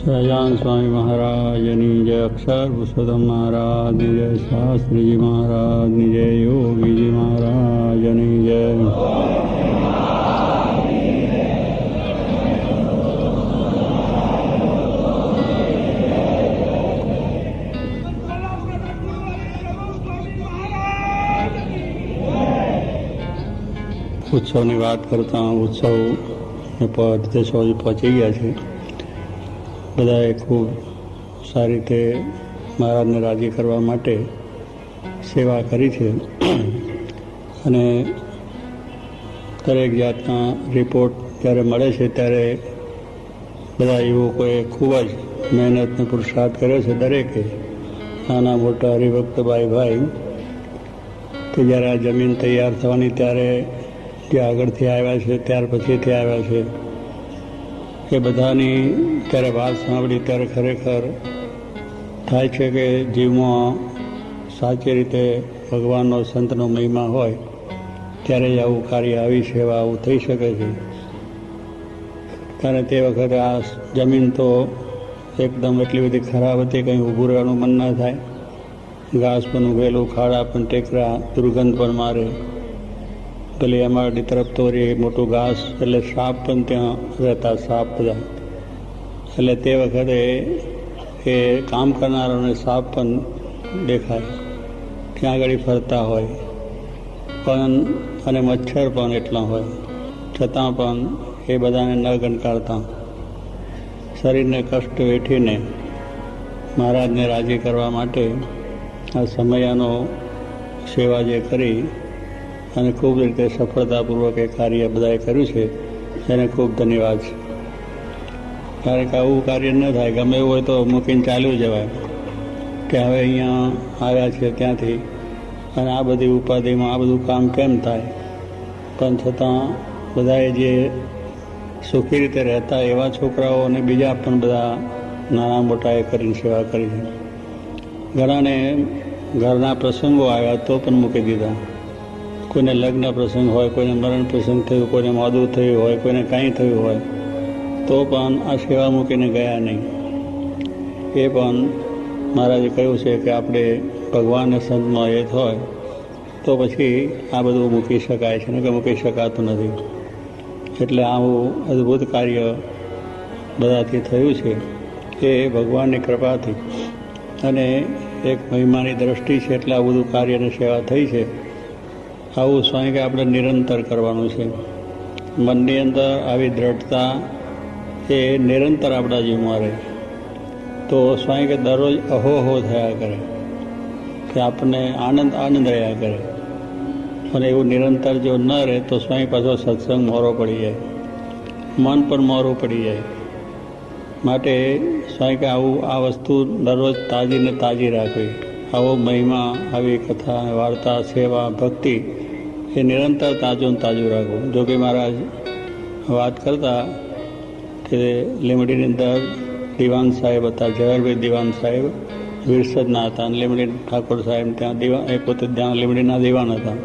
સહજાન સ્વામી મહારાજની જય, અક્ષર પુરુષોત્તમ મહારાજની જય, શાસ્ત્રીજી મહારાજની જય, યોગીજી મહારાજની જય. ઉત્સવની વાત કરતાં ઉત્સવ પહોંચી ગયા છે. બધાએ ખૂબ સારી રીતે મહારાજને રાજી કરવા માટે સેવા કરી છે અને દરેક જાતના રિપોર્ટ જ્યારે મળે છે ત્યારે બધા યુવકોએ ખૂબ જ મહેનત અને પુરુષાર્થ કર્યો છે. દરેકે નાના મોટા હરિભક્તભાઈ કે જ્યારે આ જમીન તૈયાર થવાની ત્યારે જે આગળથી આવ્યા છે ત્યાર પછીથી આવ્યા છે એ બધાની ત્યારે વાત સાંભળી ત્યારે ખરેખર થાય છે કે જીવમાં સાચી રીતે ભગવાનનો સંતનો મહિમા હોય ત્યારે જ આવું કાર્ય આવી સેવા આવું થઈ શકે છે. કારણ તે વખતે આ જમીન તો એકદમ એટલી બધી ખરાબ હતી, કંઈ ઊભું રહેવાનું મન ના થાય. ઘાસ પણ ઉગેલું, ખાડા પણ ટેકરા, દુર્ગંધ પણ મારે. પેલી અમારી તરફ તો મોટું ઘાસ એટલે સાપ પણ ત્યાં રહેતા, સાપ બધા. એટલે તે વખતે એ કામ કરનારાઓને સાપ પણ દેખાય, ત્યાં આગળ ફરતા હોય પણ, અને મચ્છર પણ એટલા હોય છતાં પણ એ બધાને ન ગણકારતા શરીરને કષ્ટ વેઠીને મહારાજને રાજી કરવા માટે આ સમયાનો સેવા જે કરી અને ખૂબ રીતે સફળતાપૂર્વક એ કાર્ય બધાએ કર્યું છે એને ખૂબ ધન્યવાદ છે. કારણ કે આવું કાર્ય ન થાય, ગમે એવું હોય તો મૂકીને ચાલ્યું જવાય કે હવે અહીંયા આવ્યા છે ત્યાંથી અને આ બધી ઉપાધિમાં આ બધું કામ કેમ થાય. પણ છતાં બધાએ જે સુખી રીતે રહેતા એવા છોકરાઓ અને બીજા પણ બધા નાના મોટા એ કરીને સેવા કરી છે. ઘણાને ઘરના પ્રસંગો આવ્યા તો પણ મૂકી દીધા. કોઈને લગ્ન પ્રસંગ હોય, કોઈને મરણ પ્રસંગ થયું, કોઈને મોદું થયું હોય, કોઈને કાંઈ થયું હોય તો પણ આ સેવા મૂકીને ગયા નહીં. એ પણ મહારાજે કહ્યું છે કે આપણે ભગવાનને સંતમાં એ હોય તો પછી આ બધું મૂકી શકાય છે ને કે મૂકી શકાતું નથી. એટલે આવું અદ્ભુત કાર્ય બધાથી થયું છે એ ભગવાનની કૃપાથી અને એક મહિમાની દ્રષ્ટિ છે એટલે આ બધું કાર્યની સેવા થઈ છે. આવું સ્વામી કે આપણે નિરંતર કરવાનું છે. મનની અંદર આવી દ્રઢતા એ નિરંતર આપણા જીવમાં રહે તો સ્વામી કે દરરોજ અહોહો થયા કરે કે આપણને આનંદ રહ્યા કરે. અને એવું નિરંતર જો ન રહે તો સ્વામી પાછો સત્સંગ મોરો પડી જાય, મન પણ મોરું પડી જાય. માટે સ્વામી કે આવું આ વસ્તુ દરરોજ તાજીને તાજી રાખવી. આવો મહિમા, આવી કથા, વાર્તા, સેવા, ભક્તિ એ નિરંતર તાજું રાખવું. જોગી મહારાજ વાત કરતા કે લીમડીની અંદર દિવાન સાહેબ હતા, ઝવેરભાઈ દિવાન સાહેબ વિરસદના હતા અને લીમડી ઠાકોર સાહેબ ત્યાં દિવાન, એ પોતે ત્યાં લીમડીના દિવાન હતા.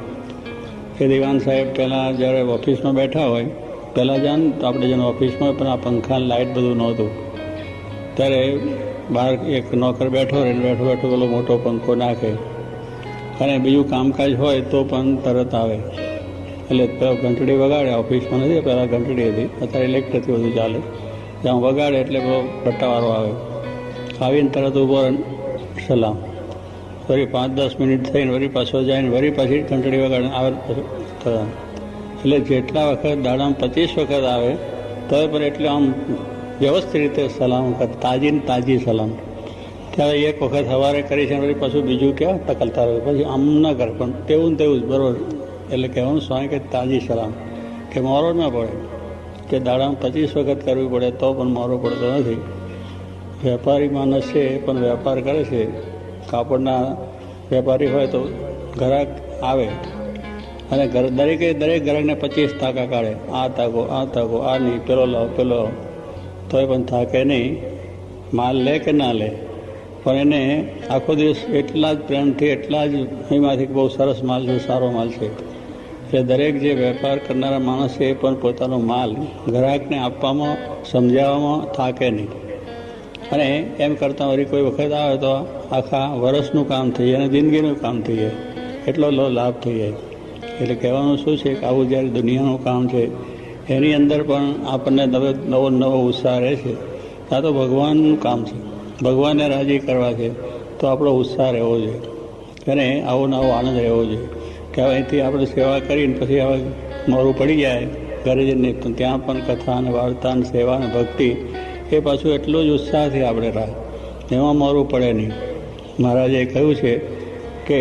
એ દિવાન સાહેબ પહેલાં જ્યારે ઓફિસમાં બેઠા હોય, પહેલાં જાણ તો આપણે જેને ઓફિસમાં પણ આ પંખા લાઇટ બધું નહોતું ત્યારે બહાર એક નોકર બેઠો રહે, બેઠો પેલો મોટો પંખો નાખે અને બીજું કામકાજ હોય તો પણ તરત આવે. એટલે પેલો ઘંટડી વગાડે, ઓફિસમાં નથી પહેલાં ઘંટડી હતી, અત્યારે ઇલેક્ટ્રિકથી બધું ચાલે. ત્યાં વગાડે એટલે પેલો ભટ્ટાવાળો આવે, આવીને તરત ઊભો સલામ, વળી 5-10 મિનિટ થઈને વળી પાછો જાય ને વળી પાછી ઘંટડી વગાડે આવે. એટલે જેટલા વખત દાડામાં 25 વખત આવે તો પણ એટલે આમ વ્યવસ્થિત રીતે સલામ કર, તાજી સલામ. ત્યારે એક વખત સવારે કરી છે વળી પાછું બીજું ક્યાં ટકલતા રહે, પછી આમ ન કરે પણ તેવું જ બરોબર. એટલે કહેવાનું સ્વામી કે તાજી સલામ, કે મોરો ન પડે, કે દાડામાં 25 વખત કરવી પડે તો પણ મોરો પડતો નથી. વેપારી માણસ છે પણ વેપાર કરે છે, કાપડના વેપારી હોય તો ગ્રાહક આવે અને દરેક ગ્રાહકને 25 તાકા કાઢે, આ તાકો, આ નહીં, પેલો લાવો, પેલો, તોય પણ થાકે નહીં. માલ લે કે ના લે પણ એને આખો દિવસ એટલા જ પ્રેમથી, એટલા જ એમાંથી બહુ સરસ માલ છે, સારો માલ છે. એટલે દરેક જે વેપાર કરનારા માણસ છે એ પણ પોતાનો માલ ગ્રાહકને આપવામાં, સમજાવવામાં થાકે નહીં. અને એમ કરતાં વળી કોઈ વખત આવે તો આખા વર્ષનું કામ થઈ જાય અને જિંદગીનું કામ થઈ જાય, એટલો લાભ થઈ જાય. એટલે કહેવાનું શું છે કે આવું જ્યારે દુનિયાનું કામ છે એની અંદર પણ આપણને નવો ઉત્સાહ રહે છે. આ તો ભગવાનનું કામ છે, ભગવાનને રાજી કરવા છે, તો આપણો ઉત્સાહ રહેવો જોઈએ અને આવો નવો આનંદ રહેવો જોઈએ કે અહીંથી આપણે સેવા કરીને પછી હવે મોડું પડી જાય ઘરે જઈને, તો ત્યાં પણ કથા અને વાર્તા અને સેવા અને ભક્તિ એ પાછું એટલું જ ઉત્સાહથી આપણે રાહ, એમાં મોડું પડે નહીં. મહારાજે કહ્યું છે કે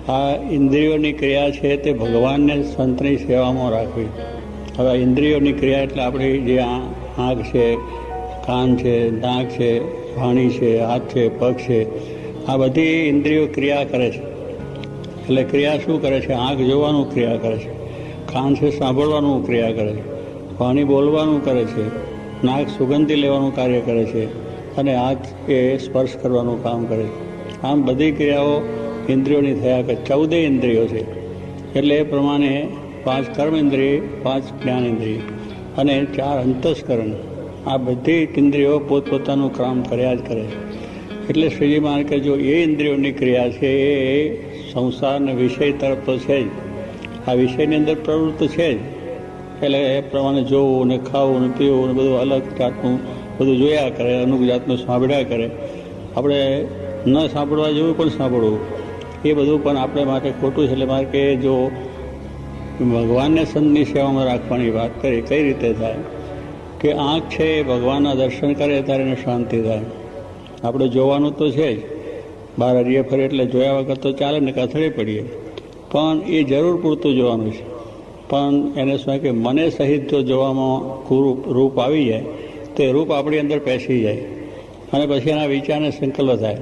આ ઇન્દ્રિયોની ક્રિયા છે તે ભગવાનને સંતની સેવામાં રાખવી. હવે ઇન્દ્રિયોની ક્રિયા એટલે આપણી જે આંખ છે, કાન છે, નાક છે, વાણી છે, હાથ છે, પગ છે, આ બધી ઇન્દ્રિયો ક્રિયા કરે છે. એટલે ક્રિયા શું કરે છે? આંખ જોવાનું ક્રિયા કરે છે, કાન છે સાંભળવાનું ક્રિયા કરે છે, વાણી બોલવાનું કરે છે, નાક સુગંધી લેવાનું કાર્ય કરે છે અને હાથ એ સ્પર્શ કરવાનું કામ કરે છે. આમ બધી ક્રિયાઓ ઇન્દ્રિયોની થયા કરે. 14 ઇન્દ્રિયો છે. એટલે એ પ્રમાણે 5 કર્મ ઇન્દ્રિય, 5 જ્ઞાન ઇન્દ્રિય અને 4 અંતસ્કરણ. આ બધી ઇન્દ્રિયો પોતપોતાનું કામ કર્યા જ કરે છે. એટલે શ્રીજી મહારાજ કે જો એ ઇન્દ્રિયોની ક્રિયા છે એ સંસારના વિષય તરફ તો છે જ, આ વિષયની અંદર પ્રવૃત્ત છે જ. એટલે એ પ્રમાણે જોવું ને ખાવું ને પીવું ને બધું અલગ જાતનું બધું જોયા કરે, અમુક જાતનું સાંભળ્યા કરે. આપણે ન સાંભળવા જેવું પણ સાંભળવું, એ બધું પણ આપણે માટે ખોટું છે. એટલે મારે કે જો ભગવાનને સંતની સેવામાં રાખવાની વાત કરી, કઈ રીતે થાય કે આંખ છે એ ભગવાનના દર્શન કરે ત્યારે એને શાંતિ થાય. આપણે જોવાનું તો છે જ, બહાર હરીએ ફરે એટલે જોયા વગર તો ચાલે ને કથળે પડીએ, પણ એ જરૂર પૂરતું જોવાનું છે. પણ એને શું કે મને સહિત જો જોવામાં રૂપ આવી જાય તો એ રૂપ આપણી અંદર પેસી જાય અને પછી એના વિચારને સંકલ્પ થાય.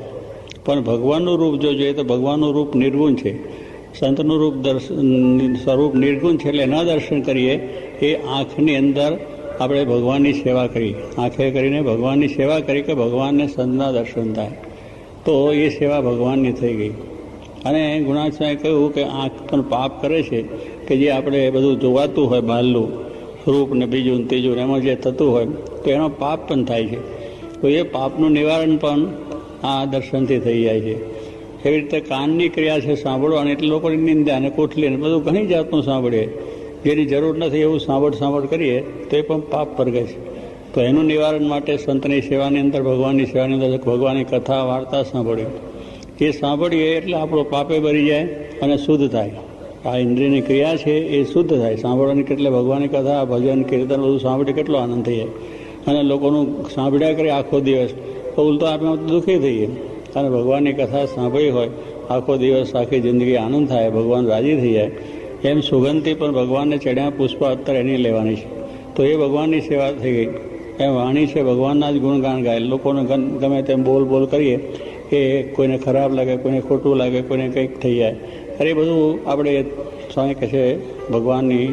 પણ ભગવાનનું રૂપ જો જોઈએ તો ભગવાનનું રૂપ નિર્ગુણ છે, સંતનું રૂપ સ્વરૂપ નિર્ગુણ છે. એટલે એના દર્શન કરીએ એ આંખની અંદર આપણે ભગવાનની સેવા કરી, આંખે કરીને ભગવાનની સેવા કરી કે ભગવાનને સંતના દર્શન થાય, તો એ સેવા ભગવાનની થઈ ગઈ. અને ગુણાચાર્ય કહ્યું કે આંખ પણ પાપ કરે છે કે જે આપણે બધું જોવાતું હોય બહારનું રૂપ ને બીજું ને ત્રીજું એમાં જે થતું હોય તો એનો પાપ પણ થાય છે. તો એ પાપનું નિવારણ પણ આ દર્શનથી થઈ જાય છે. એવી રીતે કાનની ક્રિયા છે સાંભળવાની, એટલે લોકોની નિંદા અને કોઠલી ને બધું ઘણી જાતનું સાંભળીએ, જેની જરૂર નથી એવું સાંભળ કરીએ તો એ પણ પાપ વર્ગે છે. તો એનું નિવારણ માટે સંતની સેવાની અંદર, ભગવાનની સેવાની અંદર ભગવાનની કથા વાર્તા સાંભળીએ, એ સાંભળીએ એટલે આપણો પાપે ભરી જાય અને શુદ્ધ થાય. આ ઇન્દ્રિયની ક્રિયા છે એ શુદ્ધ થાય સાંભળવાની. એટલે ભગવાનની કથા, ભજન, કીર્તન બધું સાંભળીએ કેટલો આનંદ થઈ જાય. અને લોકોનું સાંભળ્યા કરે આખો દિવસ તો ઉલટો આપણે દુઃખી થઈએ. અને ભગવાનની કથા સાંભળી હોય આખો દિવસ, આખી જિંદગી આનંદ થાય, ભગવાન રાજી થઈ જાય. એમ સુગંધથી પણ ભગવાનને ચડ્યા પુષ્પ અત્તર એની લેવાની છે, તો એ ભગવાનની સેવા થઈ ગઈ. એમ વાણી છે ભગવાનના જ ગુણગાન ગાય. લોકોને ગમે તેમ બોલ કરીએ એ કોઈને ખરાબ લાગે, કોઈને ખોટું લાગે, કોઈને કંઈક થઈ જાય. અરે બધું આપણે સ્વામી કહે છે ભગવાનની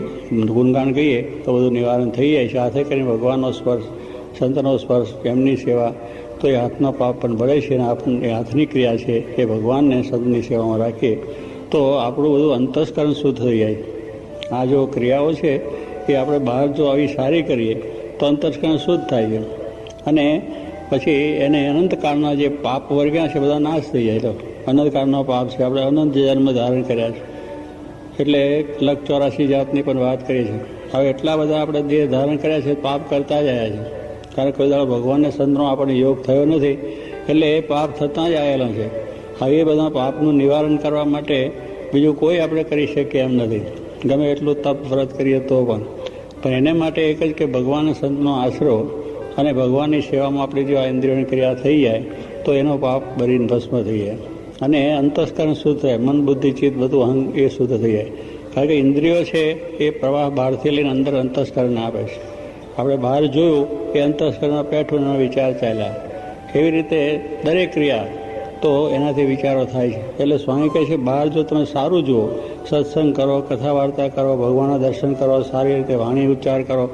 ગુણગાન કહીએ તો બધું નિવારણ થઈ જાય છે. હાથે કરીને ભગવાનનો સ્પર્શ, સંતનો સ્પર્શ, એમની સેવા, તો એ હાથનો પાપ પણ ભળે છે. અને આપણને હાથની ક્રિયા છે એ ભગવાનને સંતની સેવામાં રાખીએ તો આપણું બધું અંતસ્કરણ શુદ્ધ થઈ જાય. આ જો ક્રિયાઓ છે એ આપણે બહાર જો આવી સારી કરીએ તો અંતસ્કરણ શુદ્ધ થાય છે. અને પછી એને અનંતકાળના જે પાપ વર્ગ્યા છે બધા નાશ થઈ જાય. તો અનંતકાળનો પાપ છે, આપણે અનંત જન્મ ધારણ કર્યા છે, એટલે 184 જાતની પણ વાત કરી છે. હવે એટલા બધા આપણે જે ધારણ કર્યા છે પાપ કરતા જ આવ્યા છે. કારણ કોઈ દાડો ભગવાનને સંતનો આપણને યોગ થયો નથી, એટલે એ પાપ થતાં જ આવેલા છે. હવે એ બધા પાપનું નિવારણ કરવા માટે બીજું કોઈ આપણે કરી શકીએ એમ નથી, ગમે એટલું તપ વ્રત કરીએ તો પણ એને માટે એક જ કે ભગવાન સંતનો આશરો અને ભગવાનની સેવામાં આપણી જો આ ઇન્દ્રિયોની ક્રિયા થઈ જાય તો એનો પાપ ભરીને ભસ્મ થઈ જાય અને અંતસ્કરણ શુદ્ધ થાય. મન, બુદ્ધિ, ચિત્ત બધું અહંગ એ શુદ્ધ થઈ જાય. કારણ કે ઇન્દ્રિયો છે એ પ્રવાહ બહારથી લઈને અંદર અંતસ્કરણ આપે છે. આપણે બહાર જોયું કે અંતસ્કરણમાં પેઠું એનો વિચાર ચાલ્યા. એવી રીતે દરેક ક્રિયા તો એનાથી વિચારો થાય છે. એટલે સ્વામી કહે છે બહાર જો તમે સારું જુઓ, સત્સંગ કરો, કથા વાર્તા કરો, ભગવાનના દર્શન કરો, સારી રીતે વાણી ઉચ્ચાર કરો,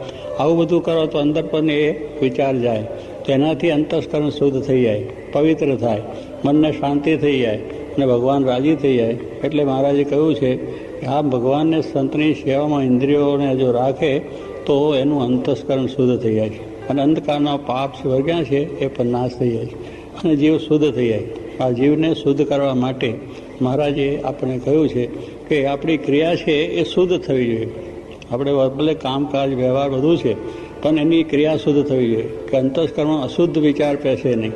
આવું બધું કરો તો અંદર પણ એ વિચાર જાય. તો એનાથી અંતસ્કરણ શુદ્ધ થઈ જાય, પવિત્ર થાય, મનને શાંતિ થઈ જાય અને ભગવાન રાજી થઈ જાય. એટલે મહારાજે કહ્યું છે કે આ ભગવાનને સંતની સેવામાં ઇન્દ્રિયોને જો રાખે તો એનું અંતસ્કરણ શુદ્ધ થઈ જાય છે. અને અંધકારના પાપ વર્ગ્યા છે એ પણ નાશ થઈ જાય છે અને જીવ શુદ્ધ થઈ જાય. આ જીવને શુદ્ધ કરવા માટે મહારાજે આપણે કહ્યું છે કે આપણી ક્રિયા છે એ શુદ્ધ થવી જોઈએ. આપણે ભલે કામકાજ વ્યવહાર બધું છે પણ એની ક્રિયા શુદ્ધ થવી જોઈએ કે અંતસ્કરણમાં અશુદ્ધ વિચાર પેસે નહીં.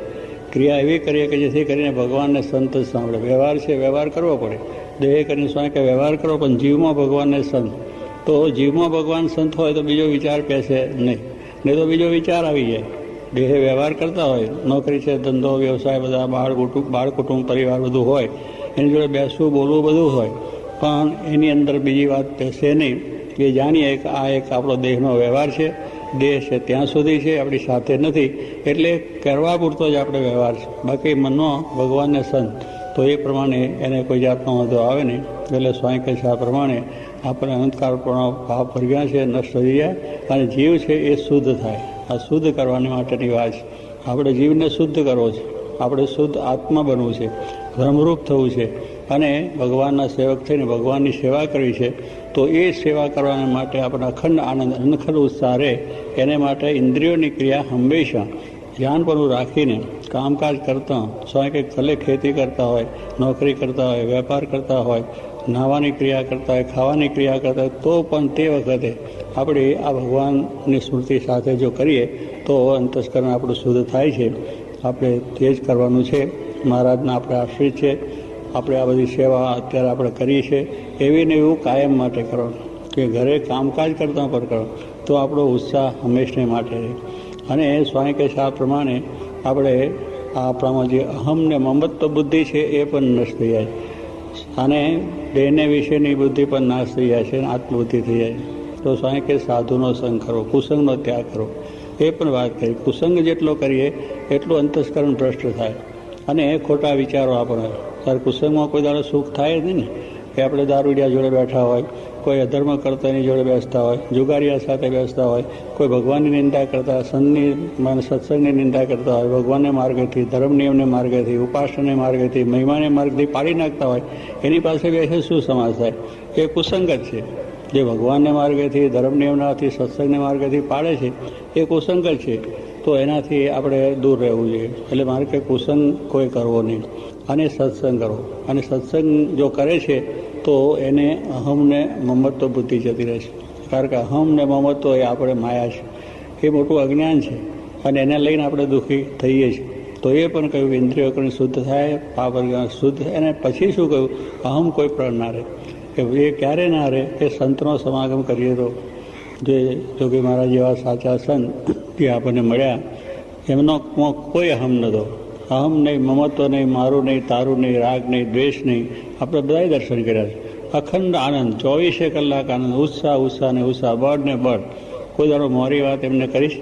ક્રિયા એવી કરીએ કે જેથી કરીને ભગવાનને સંત જ સાંભળે. વ્યવહાર છે વ્યવહાર કરવો પડે, દેહ કરીને સ્વાય કે વ્યવહાર કરો, પણ જીવમાં ભગવાનને સંત. તો જીવમાં ભગવાન સંત હોય તો બીજો વિચાર પેસે નહીં તો બીજો વિચાર આવી જાય. દેહે વ્યવહાર કરતા હોય, નોકરી છે, ધંધો, વ્યવસાય, બધા બાળ કુટુંબ પરિવાર બધું હોય, એની જોડે બેસવું બોલવું બધું હોય, પણ એની અંદર બીજી વાત પેસે નહીં. એ જાણીએ કે આ એક આપણો દેહનો વ્યવહાર છે, દેહ છે ત્યાં સુધી છે, આપણી સાથે નથી, એટલે કરવા પૂરતો જ આપણે વ્યવહાર છે. બાકી મનનો ભગવાનને સંત તો એ પ્રમાણે એને કોઈ જાતનો વાંધો આવે નહીં. એટલે સ્વામી કહે છે આ પ્રમાણે આપણે અંધકારપૂર્ણ પાપ વર્ગ્યા છે નષ્ટ થઈ જાય અને જીવ છે એ શુદ્ધ થાય. આ શુદ્ધ કરવાની માટેની વાત છે. આપણે જીવને શુદ્ધ કરવો છે, આપણે શુદ્ધ આત્મા બનવું છે, ધર્મરૂપ થવું છે અને ભગવાનના સેવક થઈને ભગવાનની સેવા કરવી છે. તો એ સેવા કરવા માટે આપણે અખંડ આનંદ અનખંડ ઉત્સાહ રહે એને માટે ઇન્દ્રિયોની ક્રિયા હંમેશા ધ્યાનપણું રાખીને કામકાજ કરતા, સ્વાય કે ભલે ખેતી કરતા હોય, નોકરી કરતા હોય, વેપાર કરતા હોય, નાહવાની ક્રિયા કરતા હોય, ખાવાની ક્રિયા કરતા હોય, તો પણ તે વખતે આપણે આ ભગવાનની સ્મૃતિ સાથે જો કરીએ તો અંતસ્કરણ આપણું શુદ્ધ થાય છે. આપણે તે જ કરવાનું છે. મહારાજના આપણે આશ્રિત છે. આપણે આ બધી સેવા અત્યારે આપણે કરીએ છીએ એવી ને એવું કાયમ માટે કરવાનું કે ઘરે કામકાજ કરતાં પણ કરો તો આપણો ઉત્સાહ હંમેશને માટે રહે. અને સ્વામી કહે છે આ પ્રમાણે આપણે આપણામાં જે અહમ ને મમત્વ બુદ્ધિ છે એ પણ નષ્ટ થઈ જાય અને દેહને વિશેની બુદ્ધિ પણ નાશ થઈ જાય છે અને આત્મબુદ્ધિ થઈ જાય. તો સ્વામી કહે સાધુનો સંગ કરો, કુસંગનો ત્યાગ કરો. એ પણ વાત કરી. કુસંગ જેટલો કરીએ એટલું અંતસ્કરણ ભ્રષ્ટ થાય અને ખોટા વિચારો આપણે. ત્યારે કુસંગમાં કોઈ દાડો સુખ થાય જ નહીં ને કે આપણે દારૂડિયા જોડે બેઠા હોય, કોઈ અધર્મ કરતા એની જોડે બેસતા હોય, જુગારિયા સાથે બેસતા હોય, કોઈ ભગવાનની નિંદા કરતા, સંતની સત્સંગની નિંદા કરતા હોય, ભગવાનને માર્ગેથી, ધર્મ નિયમને માર્ગેથી, ઉપાસનાને માર્ગેથી, મહિમાને માર્ગથી પાડી નાખતા હોય, એની પાસે બેસે શું સમાજ થાય? એ કુસંગ જ છે. જે ભગવાનને માર્ગેથી, ધર્મ નિયમનાથી, સત્સંગને માર્ગેથી પાડે છે એ કુસંગ જ છે. તો એનાથી આપણે દૂર રહેવું જોઈએ. એટલે મારે કે કુસંગ કોઈ કરવો નહીં અને સત્સંગ કરવો. અને સત્સંગ જો કરે છે તો એને અહમને મમત્વ બુદ્ધિ જતી રહે છે. કારણ કે અહમ ને મમત્વ એ આપણે માયા છે, એ મોટું અજ્ઞાન છે અને એને લઈને આપણે દુઃખી થઈએ છીએ. તો એ પણ કહ્યું ઇન્દ્રિયો કરીને શુદ્ધ થાય, પાપ શુદ્ધ થાય. અને પછી શું કહ્યું? અહમ કોઈ પણ ના રહે. કે એ ક્યારે ના રહે? એ સંતનો સમાગમ કરીએ તો. જે જોગી મહારાજ જેવા સાચા સંત જે આપણને મળ્યા એમનો કોઈ અહમ નહોતો. અહમ નહીં, મમત્વ નહીં, મારું નહીં, તારું નહીં, રાગ નહીં, દ્વેષ નહીં. આપણે બધાય દર્શન કર્યા છે. અખંડ આનંદ, 24 કલાક આનંદ, ઉત્સાહ ઉત્સાહ ને ઉત્સાહ, બળ ને બળ. કોઈ દાડો મોરી વાત એમને કરીશ?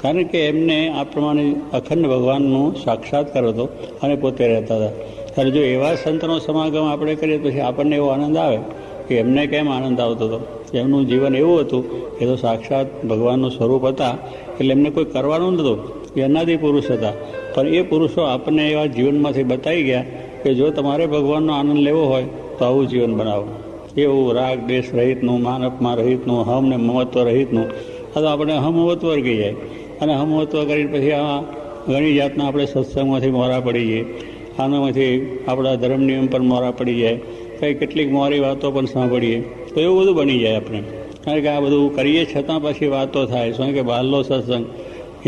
કારણ કે એમને આ પ્રમાણે અખંડ ભગવાનનું સાક્ષાત્કાર હતો અને પોતે રહેતા હતા. ત્યારે જો એવા સંતનો સમાગમ આપણે કરીએ પછી આપણને એવો આનંદ આવે કે એમને કેમ આનંદ આવતો હતો? એમનું જીવન એવું હતું, એ તો સાક્ષાત ભગવાનનું સ્વરૂપ હતા, એટલે એમને કોઈ કરવાનું નહોતું. એ અનાદિ પુરુષ હતા. પણ એ પુરુષો આપણને એવા જીવનમાંથી બતાવી ગયા કે જો તમારે ભગવાનનો આનંદ લેવો હોય તો આવું જીવન બનાવો. એવું રાગ દેશ રહિતનું, માન અપમાન રહિતનું, હમ ને મમત્વ રહિતનું. આ તો આપણે હમમત્વ વર્ગી જાય અને હમમત્વ કરીને પછી આમાં ઘણી જાતના આપણે સત્સંગમાંથી મોરા પડી જઈએ, આનામાંથી આપણા ધર્મ નિયમ પર મોરા પડી જાય, કંઈ કેટલીક મોરી વાતો પણ સાંભળીએ તો એવું બધું બની જાય આપણે. કારણ કે આ બધું કરીએ છતાં પછી વાતો થાય. શું કે બહારનો સત્સંગ,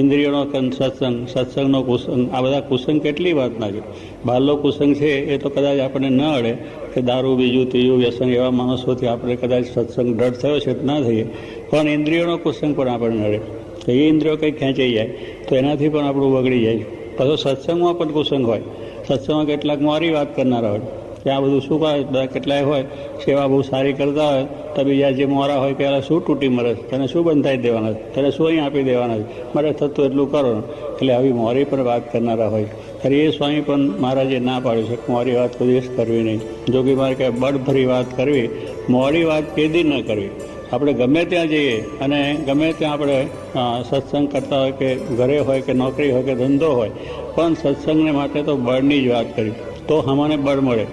ઇન્દ્રિયોનો સત્સંગ, સત્સંગનો કુસંગ, આ બધા કુસંગ કેટલી વાતના છે. બહારનો કુસંગ છે એ તો કદાચ આપણને ન અડે કે દારૂ બીજું ત્રીજું વ્યસન એવા માણસોથી આપણે કદાચ સત્સંગ દ્રઢ થયો છે ના થઈએ, પણ ઇન્દ્રિયોનો કુસંગ પણ આપણને અડે તો એ ઇન્દ્રિયો કંઈક ખેંચાઈ જાય તો એનાથી પણ આપણું બગડી જાય. પાછો સત્સંગમાં પણ કુસંગ હોય. સત્સંગમાં કેટલાક મોરી વાત કરનારા હોય કે આ બધું શું કરે, બધા કેટલાય હોય સેવા બહુ સારી કરતા હોય તો બીજા જે મોરા હોય કે શું તૂટી મરે, તને શું બંધાઈ દેવાના છે, તને શું અહીં આપી દેવાના છે, મારે થતું એટલું કરો. એટલે આવી મોરી પર વાત કરનારા હોય. ત્યારે એ સ્વામી પણ મહારાજે ના પાડ્યું છે કે મોરી વાત કોઈ દિવસ કરવી નહીં. જોગી મારે કે બળભરી વાત કરવી, મોડી વાત કેદી ન કરવી. આપણે ગમે ત્યાં જઈએ અને ગમે ત્યાં આપણે સત્સંગ કરતા હોય કે ઘરે હોય કે નોકરી હોય કે ધંધો હોય, પણ સત્સંગને માટે તો બળની જ વાત કરવી તો હમાને બળ મળે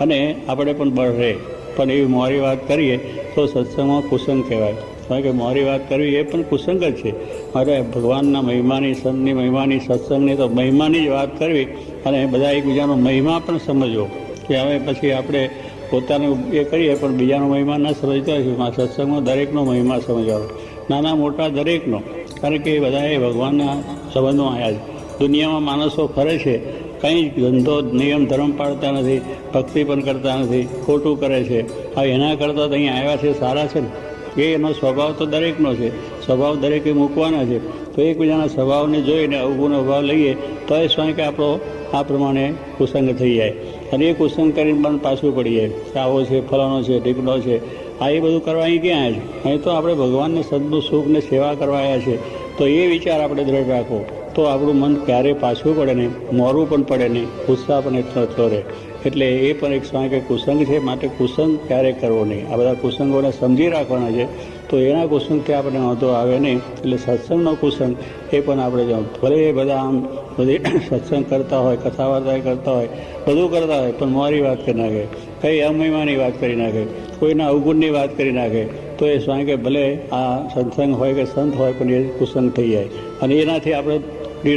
અને આપણે પણ બળ રહે. પણ એવી મોરી વાત કરીએ તો સત્સંગમાં કુસંગ કહેવાય. કારણ કે મારી વાત કરવી એ પણ કુસંગ જ છે. મારે ભગવાનના મહિમાની, સંતની મહિમાની, સત્સંગની તો મહિમાની જ વાત કરવી અને બધા એકબીજાનો મહિમા પણ સમજવો. કે હવે પછી આપણે પોતાનું એ કરીએ પણ બીજાનો મહિમા ન સમજતો હોય. સત્સંગમાં દરેકનો મહિમા સમજાવો, નાના મોટા દરેકનો. કારણ કે એ બધા એ ભગવાનના સંબંધમાં આવ્યા છે. દુનિયામાં માણસો ફરે છે, કંઈ ધંધો નિયમ ધર્મ પાળતા નથી, ભક્તિ પણ કરતા નથી, ખોટું કરે છે. હવે એના કરતાં તો અહીંયા આવ્યા છે સારા છે ને. એ એનો સ્વભાવ તો દરેકનો છે, સ્વભાવ દરેકે મૂકવાના છે. તો એકબીજાના સ્વભાવને જોઈને અવગુણનો ભાવ લઈએ તો એ સ્વયં કે આપણો આ પ્રમાણે કુસંગ થઈ જાય. અને એ કુસંગ કરીને પણ પાછું પડી જાય. આવો છે, ફલાણો છે, ઢીકણો છે, આ એ બધું કરવા અહીં ક્યાં આવ્યા છે? અહીં તો આપણે ભગવાનને સદનું સુખને સેવા કરવા આવ્યા છે. તો એ વિચાર આપણે દ્રઢ રાખવો તો આપણું મન ક્યારેય પાછું પડે નહીં, મોરું પણ પડે નહીં, ઉત્સાહ પણ એટલો રહે. એટલે એ પણ એક સ્વયં કે કુસંગ છે. માટે કુસંગ ક્યારેય કરવો નહીં. આ બધા કુસંગોને સમજી રાખવાના છે. તો એના કુસંગથી આપણે વાંધો આવે નહીં. એટલે સત્સંગનો કુસંગ એ પણ આપણે જાણ. ભલે એ બધા આમ બધી સત્સંગ કરતા હોય, કથા વાર્તા કરતા હોય, બધું કરતા હોય, પણ મારી વાત કરી નાખે, કંઈ અમહિમાની વાત કરી નાખે, કોઈના અવગુણની વાત કરી નાખે, તો એ સ્વયં કે ભલે આ સત્સંગ હોય કે સંત હોય પણ એ કુસંગ થઈ જાય. અને એનાથી આપણે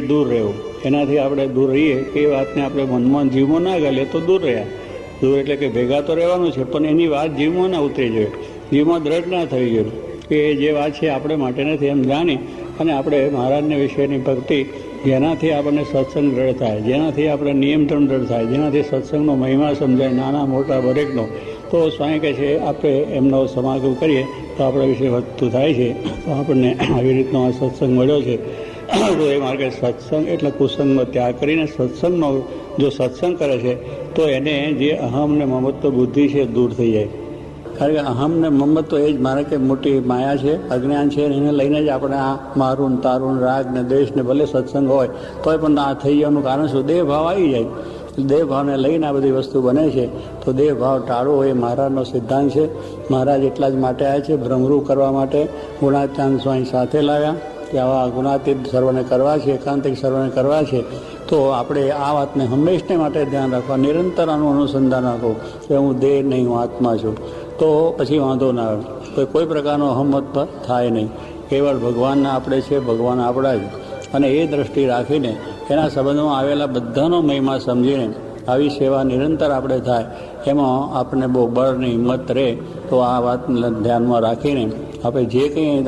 દૂર રહેવું. એનાથી આપણે દૂર રહીએ એ વાતને આપણે મનમાં જીવમાં ના ગાલીએ તો દૂર રહ્યા. દૂર એટલે કે ભેગા તો રહેવાનું છે, પણ એની વાત જીવમાં ના ઉતરી જોઈએ, જીવમાં દ્રઢ ના થવી જોઈએ કે એ જે વાત છે આપણે માટે નથી એમ જાણી અને આપણે મહારાજને વિશેની ભક્તિ, જેનાથી આપણને સત્સંગ દ્રઢ થાય, જેનાથી આપણે નિયંત્રણ દ્રઢ થાય, જેનાથી સત્સંગનો મહિમા સમજાય નાના મોટા દરેકનો, તો સ્વયં કે છે આપણે એમનો સમાગમ કરીએ તો આપણા વિશે વધતું થાય છે. તો આપણને આવી રીતનો આ સત્સંગ મળ્યો છે. તો એ માર્ગે સત્સંગ એટલે કુસંગનો ત્યાગ કરીને સત્સંગનો જો સત્સંગ કરે છે તો એને જે અહમ ને મમત્વ બુદ્ધિ છે દૂર થઈ જાય. કારણ કે અહમ ને મમત્વ એ જ મારે કે મોટી માયા છે, અજ્ઞાન છે, એને લઈને જ આપણે આ મારું તારું રાગ ને દ્વેષ ને ભલે સત્સંગ હોય તોય પણ આ થઈ જવાનું કારણ શું? દેહ ભાવ આવી જાય. દેહ ભાવને લઈને આ બધી વસ્તુ બને છે. તો દેહ ભાવ ટાળવો એ મહારાજનો સિદ્ધાંત છે. મહારાજ એટલા જ માટે આવ્યા છે, ભ્રમરૂ કરવા માટે ગુણાત્યાન સ્વામી સાથે લાવ્યા કે આવા ગુણાતીત સર્વને કરવા છે, એકાંતિક સર્વને કરવા છે. તો આપણે આ વાતને હંમેશને માટે ધ્યાન રાખવા, નિરંતર આનું અનુસંધાન રાખવું કે હું દેહ નહીં, હું આત્મા છું. તો પછી વાંધો ના આવે, તો કોઈ પ્રકારનો અહમત થાય નહીં. કેવળ ભગવાનના આપણે છે, ભગવાન આપણા જ. અને એ દ્રષ્ટિ રાખીને એના સંબંધમાં આવેલા બધાનો મહિમા સમજીને આવી સેવા નિરંતર આપણે થાય, એમાં આપણને બહુ બળ ને હિંમત રહે. તો આ વાતને ધ્યાનમાં રાખીને આપણે જે કંઈ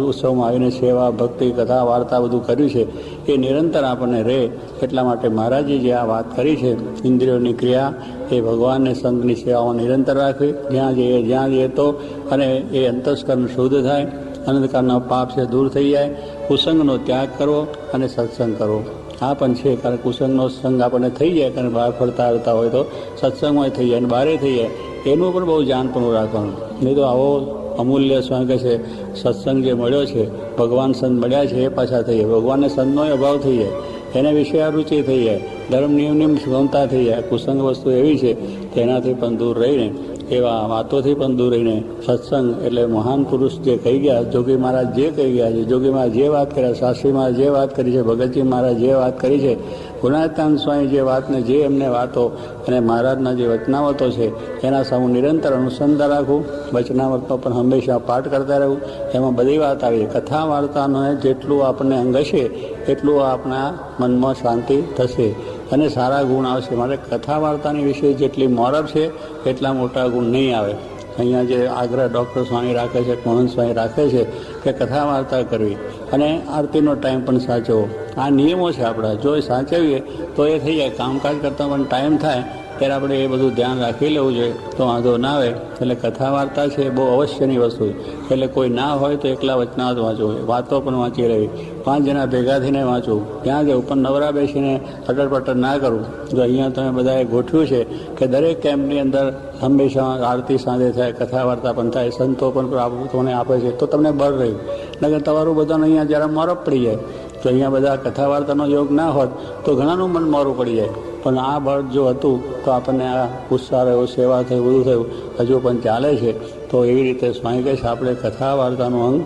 ઉત્સવમાં આવીને સેવા, ભક્તિ, કથા, વાર્તા બધું કર્યું છે એ નિરંતર આપણને રહે. એટલા માટે મહારાજે જે આ વાત કરી છે, ઇન્દ્રિયોની ક્રિયા એ ભગવાનને સંતની સેવાઓ નિરંતર રાખવી, જ્યાં જઈએ તો, અને એ અંતસ્કરણ શુદ્ધ થાય, અંધકારના પાપ છે દૂર થઈ જાય, કુસંગનો ત્યાગ કરવો અને સત્સંગ કરવો. આ પણ છે. કારણ કુસંગનો સંગ આપણને થઈ જાય, કારણ બહાર ફરતા આવતા હોય તો સત્સંગમાં થઈ જાય અને બહારે થઈ જાય. એનું પણ બહુ જાણપણું રાખવાનું. નહીં તો આવો અમૂલ્ય સ્વયં કે છે સત્સંગ જે મળ્યો છે, ભગવાન સંત મળ્યા છે, એ પાછા થઈ જાય. ભગવાનને સંતનો અભાવ થઈ જાય, એને વિશે અરુચિ થઈ જાય, ધર્મ નિયમની સુગમતા થઈ જાય. કુસંગ વસ્તુ એવી છે તેનાથી પણ દૂર રહીને, એવા વાતોથી પણ દૂર રહીને સત્સંગ એટલે મહાન પુરુષ જે કહી ગયા, જોગી મહારાજ જે કહી ગયા છે, જોગી મહારાજ જે વાત કર્યા, શાસ્ત્રી મહારાજ જે વાત કરી છે, ભગતજી મહારાજ જે વાત કરી છે, ગુણાત્યાન સ્વામી જે વાતને જે એમને વાતો અને મહારાજના જે વચનાવતો છે એના સામે નિરંતર અનુસંધાન રાખવું. વચનાવતનો પણ હંમેશા પાઠ કરતા રહેવું. એમાં બધી વાત આવી છે. કથા વાર્તાનો જેટલું આપણને અંગ હશે એટલું આપણા મનમાં શાંતિ થશે અને સારા ગુણ આવશે. માટે કથા વાર્તાની વિશે જેટલી મોરબ છે એટલા મોટા ગુણ નહીં આવે. અહીંયા જે આગ્રહ ડૉક્ટર સ્વામી રાખે છે, મોહન સ્વામી રાખે છે કે કથા વાર્તા કરવી અને આરતીનો ટાઈમ પણ સાચવો. આ નિયમો છે આપણા. જો એ સાચવીએ તો એ થઈ જાય. કામકાજ કરતાં પણ ટાઈમ થાય ત્યારે આપણે એ બધું ધ્યાન રાખી લેવું જોઈએ તો વાંધો ના આવે. એટલે કથા વાર્તા છે એ બહુ અવશ્યની વસ્તુ છે. એટલે કોઈ ના હોય તો એકલા વચનાવત વાંચવું, વાતો પણ વાંચી રહેવી, 5 જણા ભેગા થઈને વાંચવું, ત્યાં જવું, પણ નવરા બેસીને અટરપટર ના કરવું. જો અહીંયા તમે બધાએ ગોઠવ્યું છે કે દરેક કેમ્પની અંદર હંમેશા આરતી સાંજે થાય, કથા વાર્તા પણ થાય, સંતો પણ તમને આપે છે, તો તમને બળ રહ્યું. નગર તમારું બધાનું અહીંયા જરા મોરપ પડી જાય. તો અહીંયા બધા કથા વાર્તાનો યોગ ના હોત તો ઘણાનું મન મોરું પડી જાય. પણ આ બળ જો હતું તો આપણને આ ઉત્સાહ રહ્યો, સેવા થઈ, બધું થયું, હજુ પણ ચાલે છે. તો એવી રીતે સ્વામી કહે છે આપણે કથા વાર્તાનું અંગ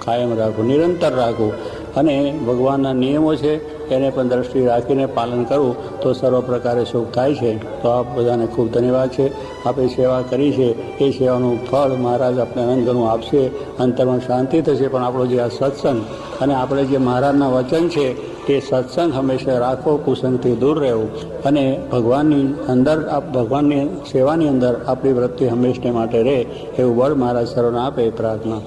કાયમ રાખવું, નિરંતર રાખવું. અને ભગવાનના નિયમો છે એને પણ દ્રષ્ટિ રાખીને પાલન કરવું તો સર્વ પ્રકારે સુખ થાય છે. તો આપ બધાને ખૂબ ધન્યવાદ છે. આપે સેવા કરી છે એ સેવાનું ફળ મહારાજ આપણે અનંત ઘણું આપશે. અંતરમાં શાંતિ થશે. પણ આપણો જે આ સત્સંગ અને આપણે જે મહારાજના વચન છે તે સત્સંગ હંમેશા રાખો, કુસંગથી દૂર રહેવું અને ભગવાનની અંદર ભગવાનની સેવાની અંદર આપણી વૃત્તિ હંમેશને માટે રહે એવું બળ મહારાજ સર્વને આપે પ્રાર્થના.